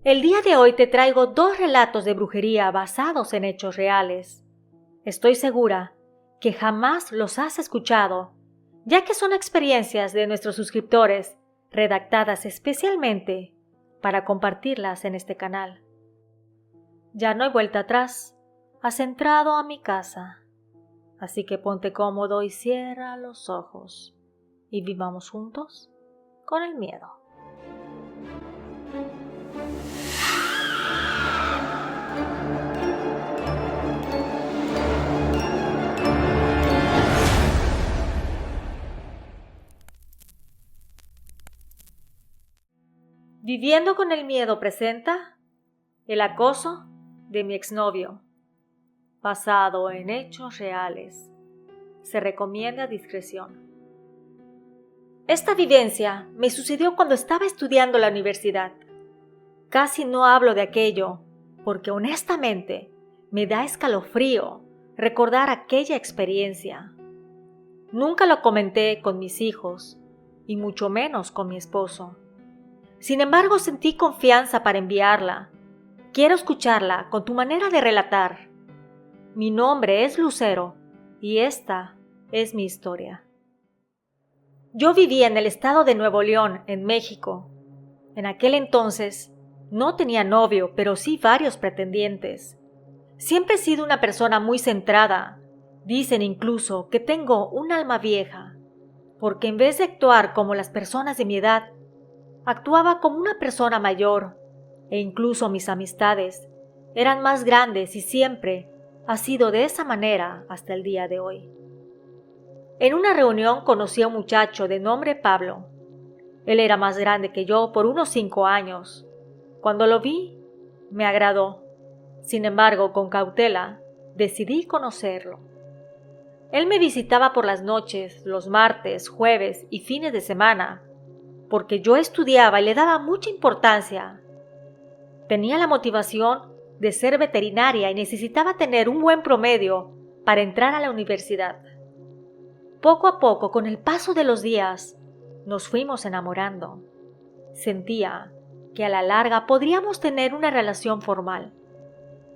El día de hoy te traigo 2 relatos de brujería basados en hechos reales. Estoy segura que jamás los has escuchado, ya que son experiencias de nuestros suscriptores redactadas especialmente para compartirlas en este canal. Ya no hay vuelta atrás, has entrado a mi casa, así que ponte cómodo y cierra los ojos y vivamos juntos con el miedo. Viviendo con el miedo presenta el acoso de mi exnovio, basado en hechos reales. Se recomienda discreción. Esta vivencia me sucedió cuando estaba estudiando la universidad. Casi no hablo de aquello porque honestamente me da escalofrío recordar aquella experiencia. Nunca lo comenté con mis hijos y mucho menos con mi esposo. Sin embargo, sentí confianza para enviarla. Quiero escucharla con tu manera de relatar. Mi nombre es Lucero y esta es mi historia. Yo vivía en el estado de Nuevo León, en México. En aquel entonces no tenía novio, pero sí varios pretendientes. Siempre he sido una persona muy centrada. Dicen incluso que tengo un alma vieja, porque en vez de actuar como las personas de mi edad, actuaba como una persona mayor, e incluso mis amistades eran más grandes y siempre ha sido de esa manera hasta el día de hoy. En una reunión conocí a un muchacho de nombre Pablo. Él era más grande que yo por unos 5 años. Cuando lo vi, me agradó. Sin embargo, con cautela, decidí conocerlo. Él me visitaba por las noches, los martes, jueves y fines de semana, porque yo estudiaba y le daba mucha importancia. Tenía la motivación de ser veterinaria y necesitaba tener un buen promedio para entrar a la universidad. Poco a poco, con el paso de los días, nos fuimos enamorando. Sentía que a la larga podríamos tener una relación formal.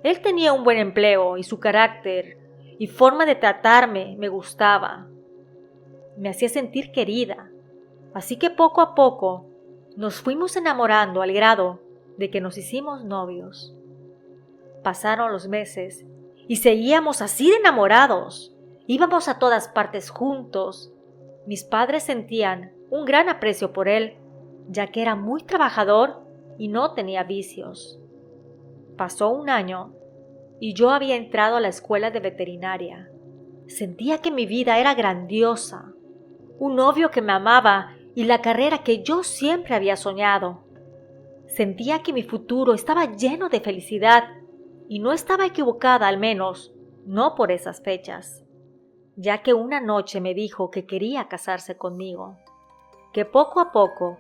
Él tenía un buen empleo y su carácter y forma de tratarme me gustaba. Me hacía sentir querida. Así que poco a poco nos fuimos enamorando al grado de que nos hicimos novios. Pasaron los meses y seguíamos así de enamorados. Íbamos a todas partes juntos. Mis padres sentían un gran aprecio por él, ya que era muy trabajador y no tenía vicios. Pasó un año y yo había entrado a la escuela de veterinaria. Sentía que mi vida era grandiosa. Un novio que me amaba y la carrera que yo siempre había soñado. Sentía que mi futuro estaba lleno de felicidad y no estaba equivocada, al menos no por esas fechas, ya que una noche me dijo que quería casarse conmigo, que poco a poco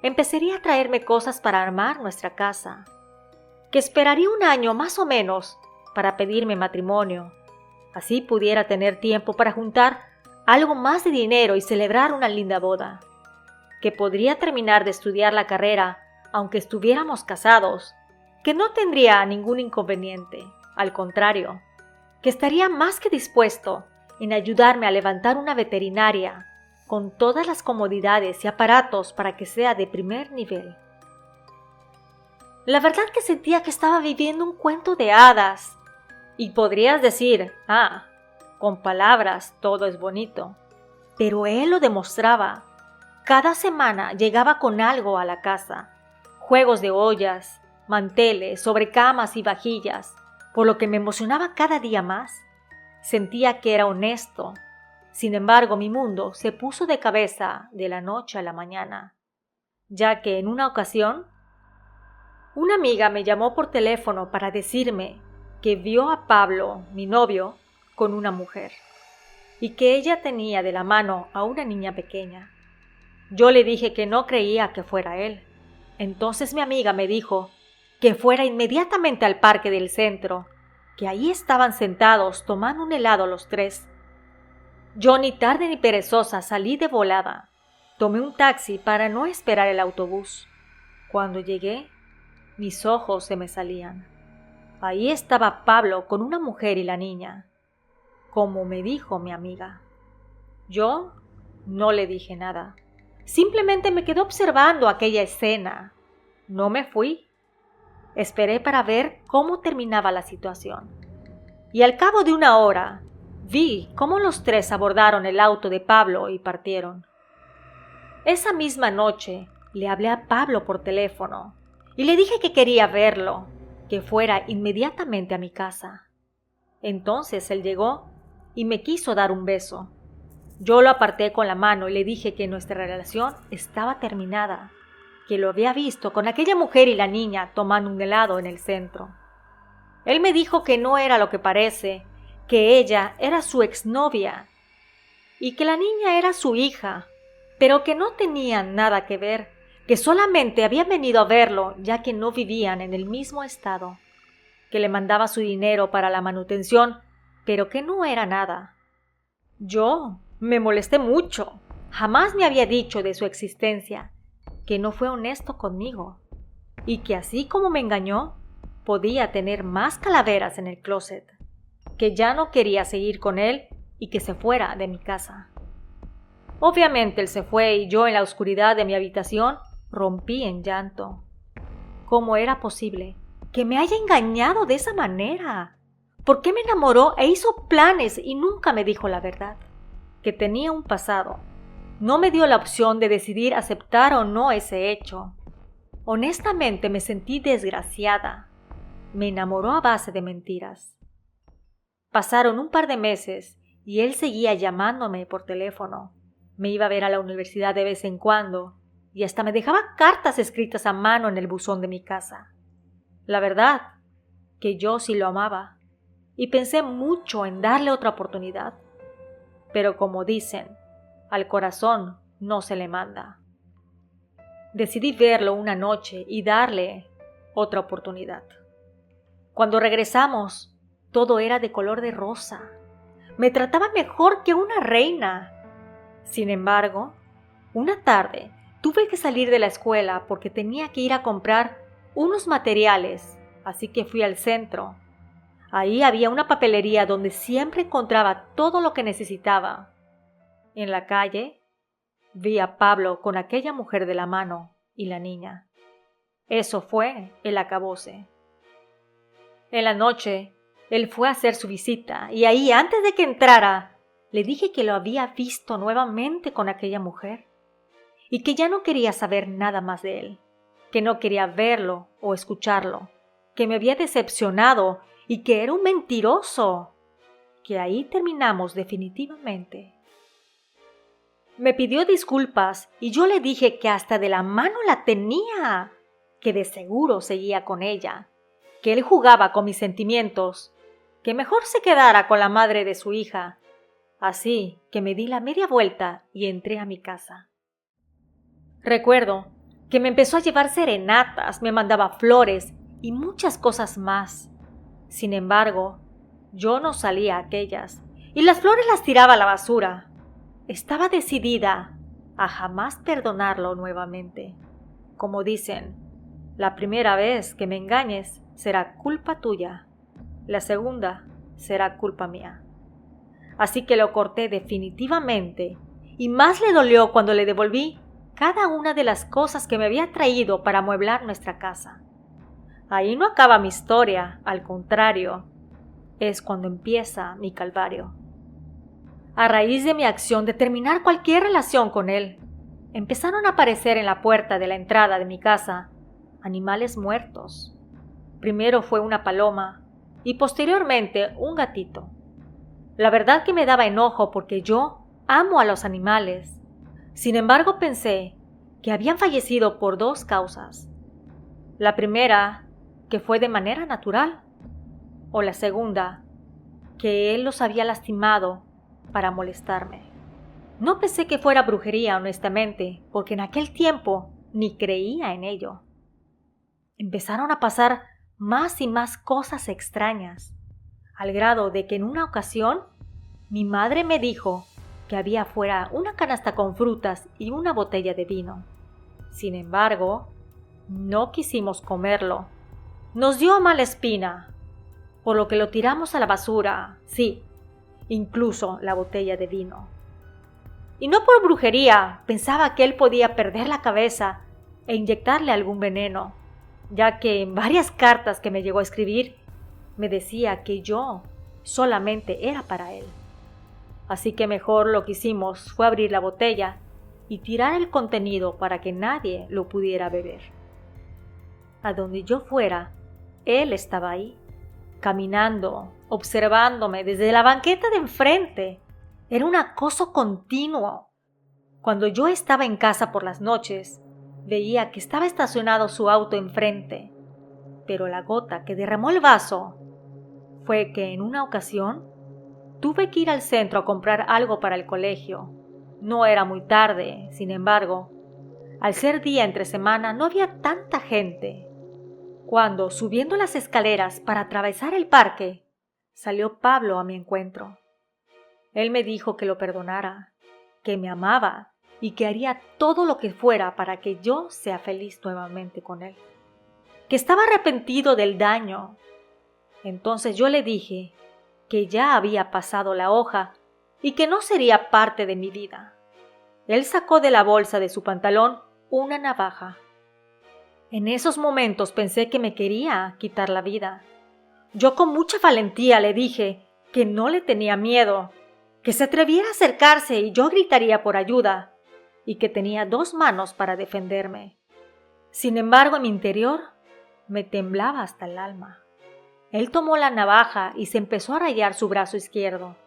empezaría a traerme cosas para armar nuestra casa, que esperaría un año más o menos para pedirme matrimonio, así pudiera tener tiempo para juntar algo más de dinero y celebrar una linda boda, que podría terminar de estudiar la carrera aunque estuviéramos casados, que no tendría ningún inconveniente, al contrario, que estaría más que dispuesto en ayudarme a levantar una veterinaria con todas las comodidades y aparatos para que sea de primer nivel. La verdad que sentía que estaba viviendo un cuento de hadas, y podrías decir, con palabras todo es bonito, pero él lo demostraba. Cada semana llegaba con algo a la casa, juegos de ollas, manteles, sobrecamas y vajillas, por lo que me emocionaba cada día más. Sentía que era honesto. Sin embargo, mi mundo se puso de cabeza de la noche a la mañana, ya que en una ocasión, una amiga me llamó por teléfono para decirme que vio a Pablo, mi novio, con una mujer, y que ella tenía de la mano a una niña pequeña. Yo le dije que no creía que fuera él. Entonces mi amiga me dijo que fuera inmediatamente al parque del centro, que ahí estaban sentados tomando un helado los 3. Yo ni tarde ni perezosa salí de volada. Tomé un taxi para no esperar el autobús. Cuando llegué, Mis ojos se me salían. Ahí estaba Pablo con una mujer y la niña, como me dijo mi amiga. Yo no le dije nada. Simplemente me quedé observando aquella escena. No me fui. Esperé para ver cómo terminaba la situación. Y al cabo de una hora, vi cómo los tres abordaron el auto de Pablo y partieron. Esa misma noche le hablé a Pablo por teléfono y le dije que quería verlo, que fuera inmediatamente a mi casa. Entonces él llegó y me quiso dar un beso. Yo lo aparté con la mano y le dije que nuestra relación estaba terminada, que lo había visto con aquella mujer y la niña tomando un helado en el centro. Él me dijo que no era lo que parece, que ella era su exnovia y que la niña era su hija, pero que no tenían nada que ver, que solamente habían venido a verlo ya que no vivían en el mismo estado, que le mandaba su dinero para la manutención, pero que no era nada. Yo me molesté mucho. Jamás me había dicho de su existencia, que no fue honesto conmigo y que así como me engañó, podía tener más calaveras en el closet, que ya no quería seguir con él y que se fuera de mi casa. Obviamente él se fue y yo en la oscuridad de mi habitación rompí en llanto. ¿Cómo era posible que me haya engañado de esa manera? ¿Por qué me enamoró e hizo planes y nunca me dijo la verdad? Que tenía un pasado. No me dio la opción de decidir aceptar o no ese hecho. Honestamente me sentí desgraciada. Me enamoró a base de mentiras. Pasaron un par de meses y él seguía llamándome por teléfono. Me iba a ver a la universidad de vez en cuando y hasta me dejaba cartas escritas a mano en el buzón de mi casa. La verdad, que yo sí lo amaba y pensé mucho en darle otra oportunidad. Pero como dicen, al corazón no se le manda. Decidí verlo una noche y darle otra oportunidad. Cuando regresamos, todo era de color de rosa. Me trataba mejor que una reina. Sin embargo, una tarde tuve que salir de la escuela porque tenía que ir a comprar unos materiales, así que fui al centro. Ahí había una papelería donde siempre encontraba todo lo que necesitaba. En la calle vi a Pablo con aquella mujer de la mano y la niña. Eso fue el acabose. En la noche, él fue a hacer su visita y ahí, antes de que entrara, le dije que lo había visto nuevamente con aquella mujer y que ya no quería saber nada más de él, que no quería verlo o escucharlo, que me había decepcionado y que era un mentiroso, que ahí terminamos definitivamente. Me pidió disculpas y yo le dije que hasta de la mano la tenía, que de seguro seguía con ella, que él jugaba con mis sentimientos, que mejor se quedara con la madre de su hija. Así que me di la media vuelta y entré a mi casa. Recuerdo que me empezó a llevar serenatas, me mandaba flores y muchas cosas más. Sin embargo, yo no salía a aquellas y las flores las tiraba a la basura. Estaba decidida a jamás perdonarlo nuevamente. Como dicen, la primera vez que me engañes será culpa tuya, la segunda será culpa mía. Así que lo corté definitivamente y más le dolió cuando le devolví cada una de las cosas que me había traído para amueblar nuestra casa. Ahí no acaba mi historia, al contrario, es cuando empieza mi calvario. A raíz de mi acción de terminar cualquier relación con él, empezaron a aparecer en la puerta de la entrada de mi casa animales muertos. Primero fue una paloma y posteriormente un gatito. La verdad que me daba enojo porque yo amo a los animales. Sin embargo, pensé que habían fallecido por dos causas. La primera, que fue de manera natural, o la segunda, que él los había lastimado para molestarme. No pensé que fuera brujería, honestamente, porque en aquel tiempo ni creía en ello. Empezaron a pasar más y más cosas extrañas, al grado de que en una ocasión mi madre me dijo que había afuera una canasta con frutas y una botella de vino. Sin embargo, No quisimos comerlo. Nos dio mala espina, por lo que lo tiramos a la basura, sí, incluso la botella de vino. Y no por brujería, pensaba que él podía perder la cabeza e inyectarle algún veneno, ya que en varias cartas que me llegó a escribir me decía que yo solamente era para él. Así que mejor lo que hicimos fue abrir la botella y tirar el contenido para que nadie lo pudiera beber. A donde yo fuera, él estaba ahí, caminando, observándome desde la banqueta de enfrente. Era un acoso continuo. Cuando yo estaba en casa por las noches, veía que estaba estacionado su auto enfrente, pero la gota que derramó el vaso fue que en una ocasión tuve que ir al centro a comprar algo para el colegio. No era muy tarde, sin embargo, al ser día entre semana no había tanta gente. Cuando, subiendo las escaleras para atravesar el parque, salió Pablo a mi encuentro. Él me dijo que lo perdonara, que me amaba y que haría todo lo que fuera para que yo sea feliz nuevamente con él, que estaba arrepentido del daño. Entonces yo le dije que ya había pasado la hoja y que no sería parte de mi vida. Él sacó de la bolsa de su pantalón una navaja. En esos momentos pensé que me quería quitar la vida. Yo con mucha valentía le dije que no le tenía miedo, que se atreviera a acercarse y yo gritaría por ayuda, y que tenía 2 manos para defenderme. Sin embargo, en mi interior me temblaba hasta el alma. Él tomó la navaja y se empezó a rayar su brazo izquierdo.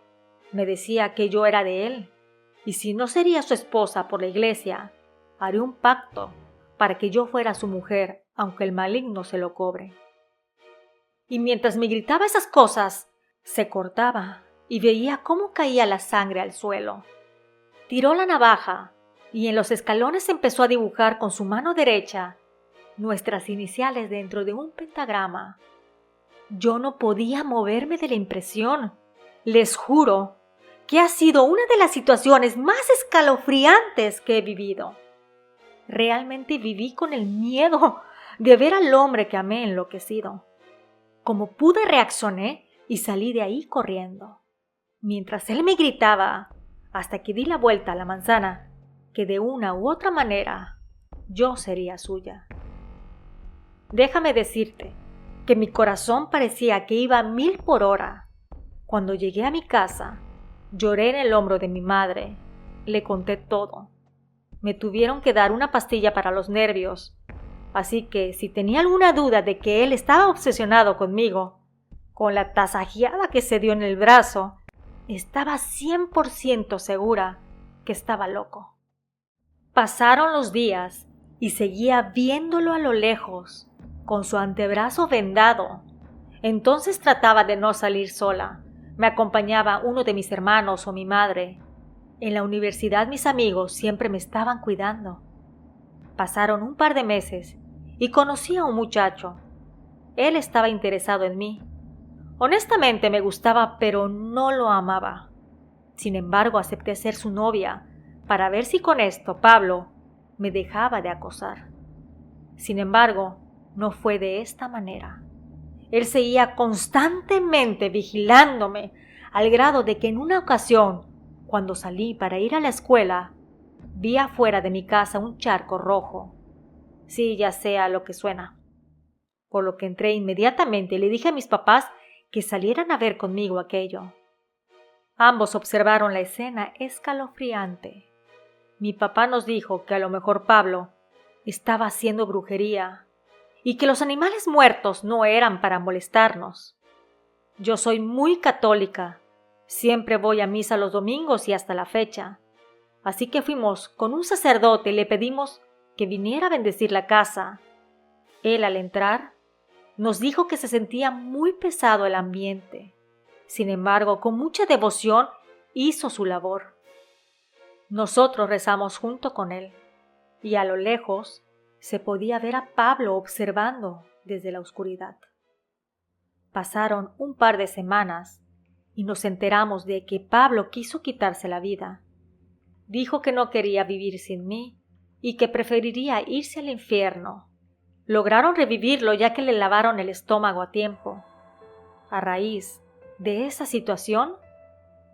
Me decía que yo era de él, y si no sería su esposa por la iglesia, haré un pacto para que yo fuera su mujer, aunque el maligno se lo cobre. Y mientras me gritaba esas cosas, se cortaba y veía cómo caía la sangre al suelo. Tiró la navaja y en los escalones empezó a dibujar con su mano derecha nuestras iniciales dentro de un pentagrama. Yo no podía moverme de la impresión. Les juro que ha sido una de las situaciones más escalofriantes que he vivido. Realmente viví con el miedo de ver al hombre que amé enloquecido. Como pude, reaccioné y salí de ahí corriendo, mientras él me gritaba, hasta que di la vuelta a la manzana, que de una u otra manera yo sería suya. Déjame decirte que mi corazón parecía que iba a 1000 por hora. Cuando llegué a mi casa, lloré en el hombro de mi madre. Le conté todo. Me tuvieron que dar una pastilla para los nervios, así que si tenía alguna duda de que él estaba obsesionado conmigo, con la tasajeada que se dio en el brazo, estaba 100% segura que estaba loco. Pasaron los días y seguía viéndolo a lo lejos, con su antebrazo vendado. Entonces trataba de no salir sola. Me acompañaba uno de mis hermanos o mi madre. En la universidad mis amigos siempre me estaban cuidando. Pasaron un par de meses y conocí a un muchacho. Él estaba interesado en mí. Honestamente me gustaba, pero no lo amaba. Sin embargo, acepté ser su novia para ver si con esto Pablo me dejaba de acosar. Sin embargo, no fue de esta manera. Él seguía constantemente vigilándome, al grado de que en una ocasión, cuando salí para ir a la escuela, vi afuera de mi casa un charco rojo. Sí, ya sé a lo que suena. Por lo que entré inmediatamente y le dije a mis papás que salieran a ver conmigo aquello. Ambos observaron la escena escalofriante. Mi papá nos dijo que a lo mejor Pablo estaba haciendo brujería y que los animales muertos no eran para molestarnos. Yo soy muy católica, siempre voy a misa los domingos y hasta la fecha, así que fuimos con un sacerdote y le pedimos que viniera a bendecir la casa. Él, al entrar, nos dijo que se sentía muy pesado el ambiente. Sin embargo, con mucha devoción hizo su labor. Nosotros rezamos junto con él, y a lo lejos se podía ver a Pablo observando desde la oscuridad. Pasaron un par de semanas y nos enteramos de que Pablo quiso quitarse la vida. Dijo que no quería vivir sin mí y que preferiría irse al infierno. Lograron revivirlo ya que le lavaron el estómago a tiempo. A raíz de esa situación,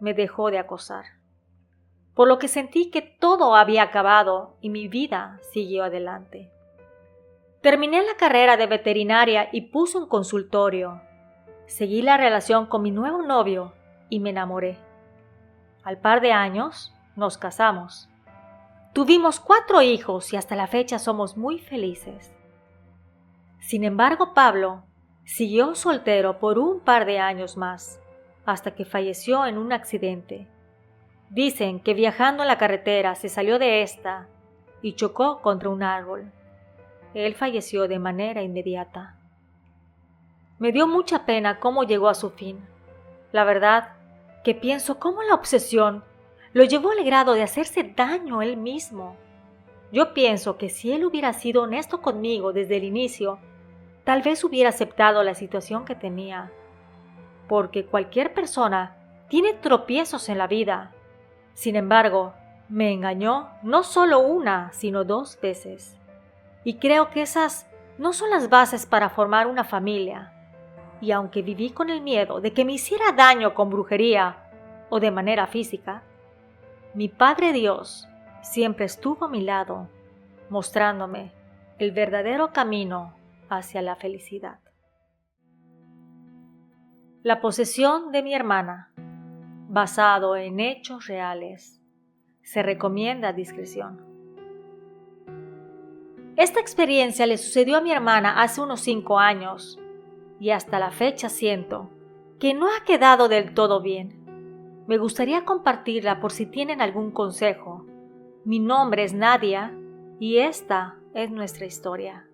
me dejó de acosar, por lo que sentí que todo había acabado y mi vida siguió adelante. Terminé la carrera de veterinaria y puse un consultorio. Seguí la relación con mi nuevo novio y me enamoré. Al par de años, nos casamos. Tuvimos 4 hijos y hasta la fecha somos muy felices. Sin embargo, Pablo siguió soltero por un par de años más, hasta que falleció en un accidente. Dicen que viajando en la carretera se salió de esta y chocó contra un árbol. Él falleció de manera inmediata. Me dio mucha pena cómo llegó a su fin. La verdad que pienso cómo la obsesión lo llevó al grado de hacerse daño él mismo. Yo pienso que si él hubiera sido honesto conmigo desde el inicio, tal vez hubiera aceptado la situación que tenía. Porque cualquier persona tiene tropiezos en la vida. Sin embargo, me engañó no solo 1, sino 2 veces. Y creo que esas no son las bases para formar una familia. Y aunque viví con el miedo de que me hiciera daño con brujería o de manera física, mi Padre Dios siempre estuvo a mi lado, mostrándome el verdadero camino hacia la felicidad. La posesión de mi hermana, basado en hechos reales. Se recomienda discreción. Esta experiencia le sucedió a mi hermana hace unos 5 años y hasta la fecha siento que no ha quedado del todo bien. Me gustaría compartirla por si tienen algún consejo. Mi nombre es Nadia y esta es nuestra historia.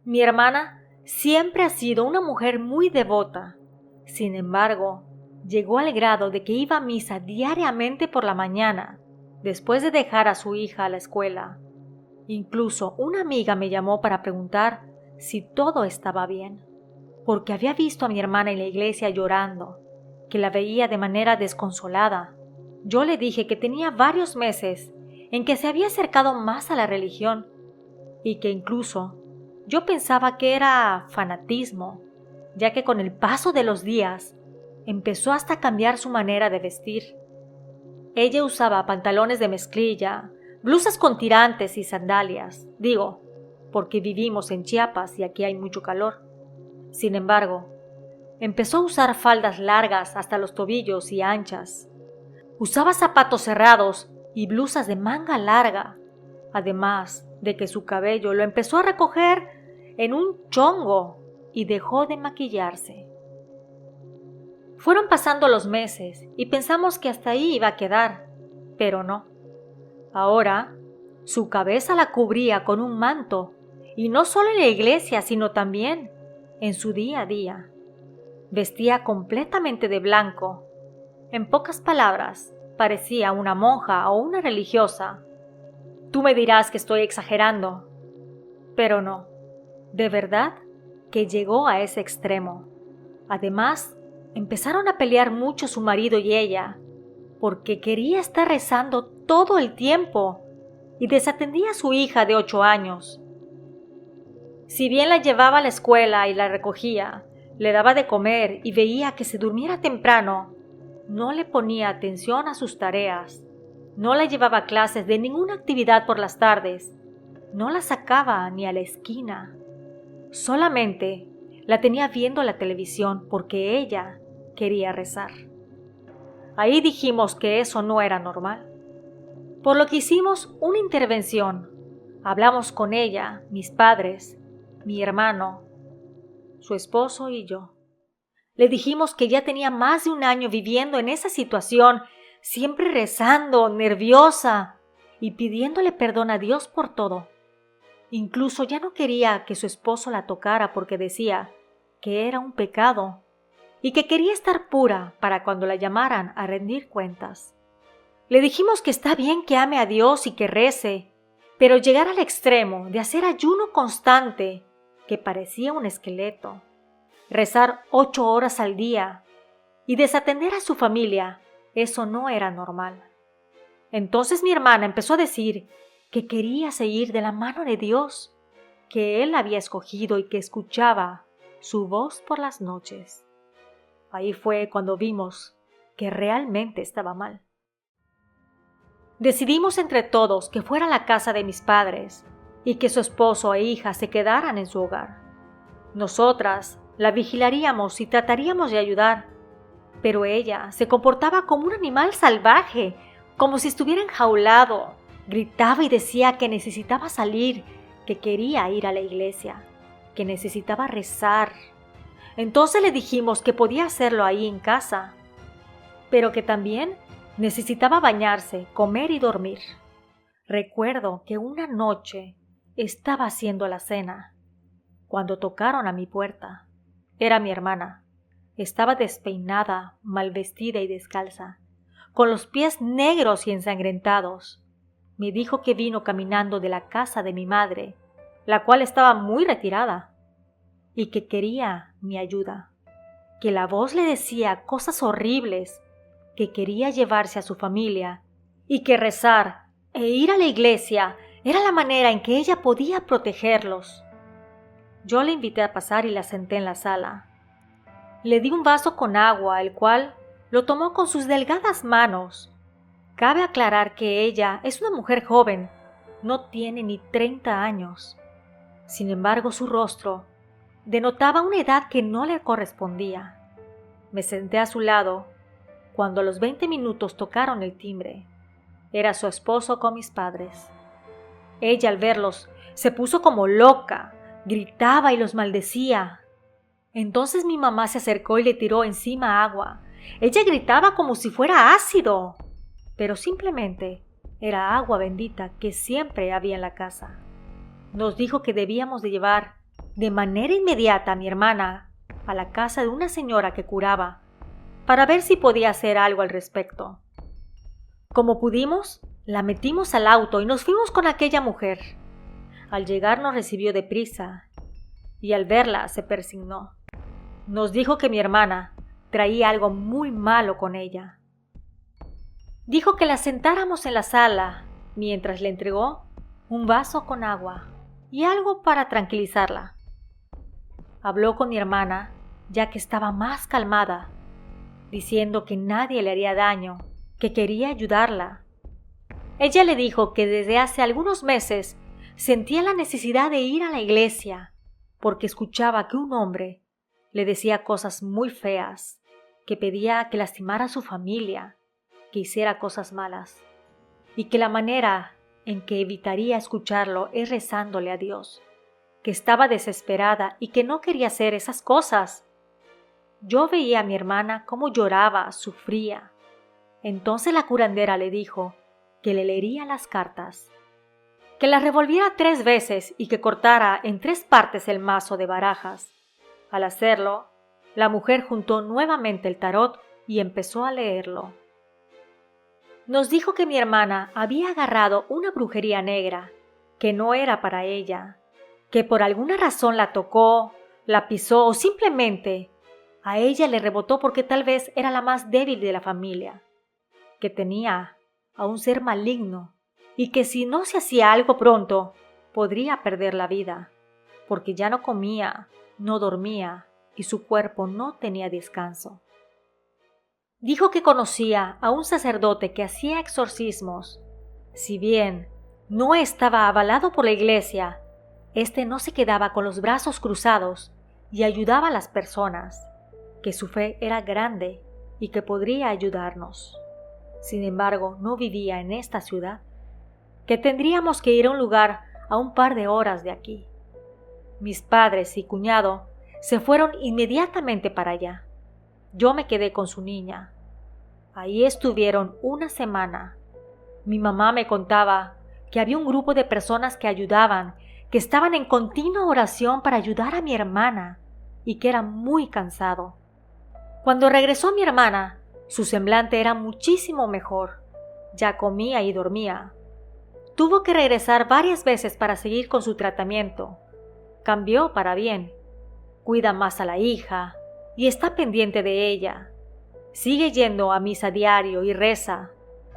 Mi hermana siempre ha sido una mujer muy devota. Sin embargo, llegó al grado de que iba a misa diariamente por la mañana, después de dejar a su hija a la escuela. Incluso una amiga me llamó para preguntar si todo estaba bien, porque había visto a mi hermana en la iglesia llorando, que la veía de manera desconsolada. Yo le dije que tenía varios meses en que se había acercado más a la religión y que incluso yo pensaba que era fanatismo, ya que con el paso de los días empezó hasta a cambiar su manera de vestir. Ella usaba pantalones de mezclilla, blusas con tirantes y sandalias, porque vivimos en Chiapas y aquí hay mucho calor. Sin embargo, empezó a usar faldas largas hasta los tobillos y anchas. Usaba zapatos cerrados y blusas de manga larga, además de que su cabello lo empezó a recoger en un chongo y dejó de maquillarse. Fueron pasando los meses y pensamos que hasta ahí iba a quedar, pero no. Ahora, su cabeza la cubría con un manto, y no solo en la iglesia, sino también en su día a día. Vestía completamente de blanco. En pocas palabras, parecía una monja o una religiosa. Tú me dirás que estoy exagerando, pero no. De verdad que llegó a ese extremo. Además, empezaron a pelear mucho su marido y ella, porque quería estar rezando todo el tiempo y desatendía a su hija de 8 años. Si bien la llevaba a la escuela y la recogía, le daba de comer y veía que se durmiera temprano, no le ponía atención a sus tareas, no la llevaba a clases de ninguna actividad por las tardes, no la sacaba ni a la esquina. Solamente la tenía viendo la televisión porque ella quería rezar. Ahí dijimos que eso no era normal, por lo que hicimos una intervención. Hablamos con ella, mis padres, mi hermano, su esposo y yo. Le dijimos que ya tenía más de 1 año viviendo en esa situación, siempre rezando, nerviosa y pidiéndole perdón a Dios por todo. Incluso ya no quería que su esposo la tocara porque decía que era un pecado y que quería estar pura para cuando la llamaran a rendir cuentas. Le dijimos que está bien que ame a Dios y que rece, pero llegar al extremo de hacer ayuno constante, que parecía un esqueleto, rezar 8 horas al día y desatender a su familia, eso no era normal. Entonces mi hermana empezó a decir que quería seguir de la mano de Dios, que Él había escogido y que escuchaba su voz por las noches. Ahí fue cuando vimos que realmente estaba mal. Decidimos entre todos que fuera a la casa de mis padres y que su esposo e hija se quedaran en su hogar. Nosotras la vigilaríamos y trataríamos de ayudar, pero ella se comportaba como un animal salvaje, como si estuviera enjaulado. Gritaba y decía que necesitaba salir, que quería ir a la iglesia, que necesitaba rezar. Entonces le dijimos que podía hacerlo ahí en casa, pero que también necesitaba bañarse, comer y dormir. Recuerdo que una noche estaba haciendo la cena cuando tocaron a mi puerta. Era mi hermana. Estaba despeinada, mal vestida y descalza, con los pies negros y ensangrentados. Me dijo que vino caminando de la casa de mi madre, la cual estaba muy retirada, y que quería mi ayuda, que la voz le decía cosas horribles, que quería llevarse a su familia y que rezar e ir a la iglesia era la manera en que ella podía protegerlos. Yo le invité a pasar y la senté en la sala. Le di un vaso con agua, el cual lo tomó con sus delgadas manos. Cabe aclarar que ella es una mujer joven, no tiene ni 30 años. Sin embargo, su rostro denotaba una edad que no le correspondía. Me senté a su lado cuando a los 20 minutos tocaron el timbre. Era su esposo con mis padres. Ella, al verlos, se puso como loca, gritaba y los maldecía. Entonces mi mamá se acercó y le tiró encima agua. Ella gritaba como si fuera ácido, pero simplemente era agua bendita que siempre había en la casa. Nos dijo que debíamos de llevar de manera inmediata a mi hermana a la casa de una señora que curaba, para ver si podía hacer algo al respecto. Como pudimos, la metimos al auto y nos fuimos con aquella mujer. Al llegar nos recibió deprisa y al verla se persignó. Nos dijo que mi hermana traía algo muy malo con ella. Dijo que la sentáramos en la sala mientras le entregó un vaso con agua y algo para tranquilizarla. Habló con mi hermana ya que estaba más calmada, diciendo que nadie le haría daño, que quería ayudarla. Ella le dijo que desde hace algunos meses sentía la necesidad de ir a la iglesia porque escuchaba que un hombre le decía cosas muy feas, que pedía que lastimara a su familia, que hiciera cosas malas, y que la manera en que evitaría escucharlo es rezándole a Dios, que estaba desesperada y que no quería hacer esas cosas. Yo veía a mi hermana cómo lloraba, sufría. Entonces la curandera le dijo que le leería las cartas, que las revolviera 3 veces y que cortara en 3 partes el mazo de barajas. Al hacerlo, la mujer juntó nuevamente el tarot y empezó a leerlo. Nos dijo que mi hermana había agarrado una brujería negra, que no era para ella, que por alguna razón la tocó, la pisó o simplemente a ella le rebotó porque tal vez era la más débil de la familia, que tenía a un ser maligno y que si no se hacía algo pronto podría perder la vida, porque ya no comía, no dormía y su cuerpo no tenía descanso. Dijo que conocía a un sacerdote que hacía exorcismos. Si bien no estaba avalado por la iglesia, este no se quedaba con los brazos cruzados y ayudaba a las personas, que su fe era grande y que podría ayudarnos. Sin embargo, no vivía en esta ciudad, que tendríamos que ir a un lugar a un par de horas de aquí. Mis padres y cuñado se fueron inmediatamente para allá. Yo me quedé con su niña. Ahí estuvieron una semana. Mi mamá me contaba que había un grupo de personas que ayudaban, que estaban en continua oración para ayudar a mi hermana y que era muy cansado. Cuando regresó mi hermana, su semblante era muchísimo mejor. Ya comía y dormía. Tuvo que regresar varias veces para seguir con su tratamiento. Cambió para bien. Cuida más a la hija y está pendiente de ella. Sigue yendo a misa diario y reza.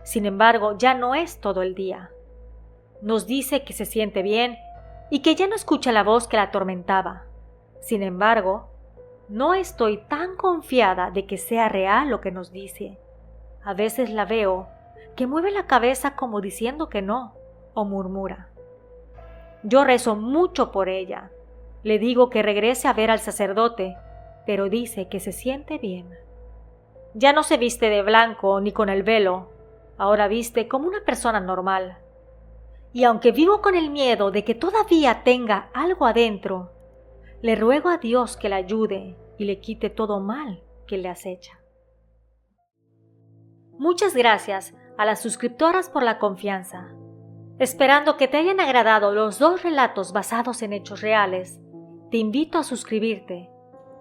Sin embargo, ya no es todo el día. Nos dice que se siente bien y que ya no escucha la voz que la atormentaba. Sin embargo, no estoy tan confiada de que sea real lo que nos dice. A veces la veo que mueve la cabeza como diciendo que no, o murmura. Yo rezo mucho por ella. Le digo que regrese a ver al sacerdote, pero dice que se siente bien. Ya no se viste de blanco ni con el velo, ahora viste como una persona normal. Y aunque vivo con el miedo de que todavía tenga algo adentro, le ruego a Dios que la ayude y le quite todo mal que le acecha. Muchas gracias a las suscriptoras por la confianza. Esperando que te hayan agradado los 2 relatos basados en hechos reales, te invito a suscribirte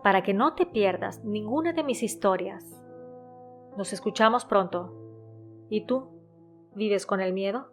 para que no te pierdas ninguna de mis historias. Nos escuchamos pronto. ¿Y tú? ¿Vives con el miedo?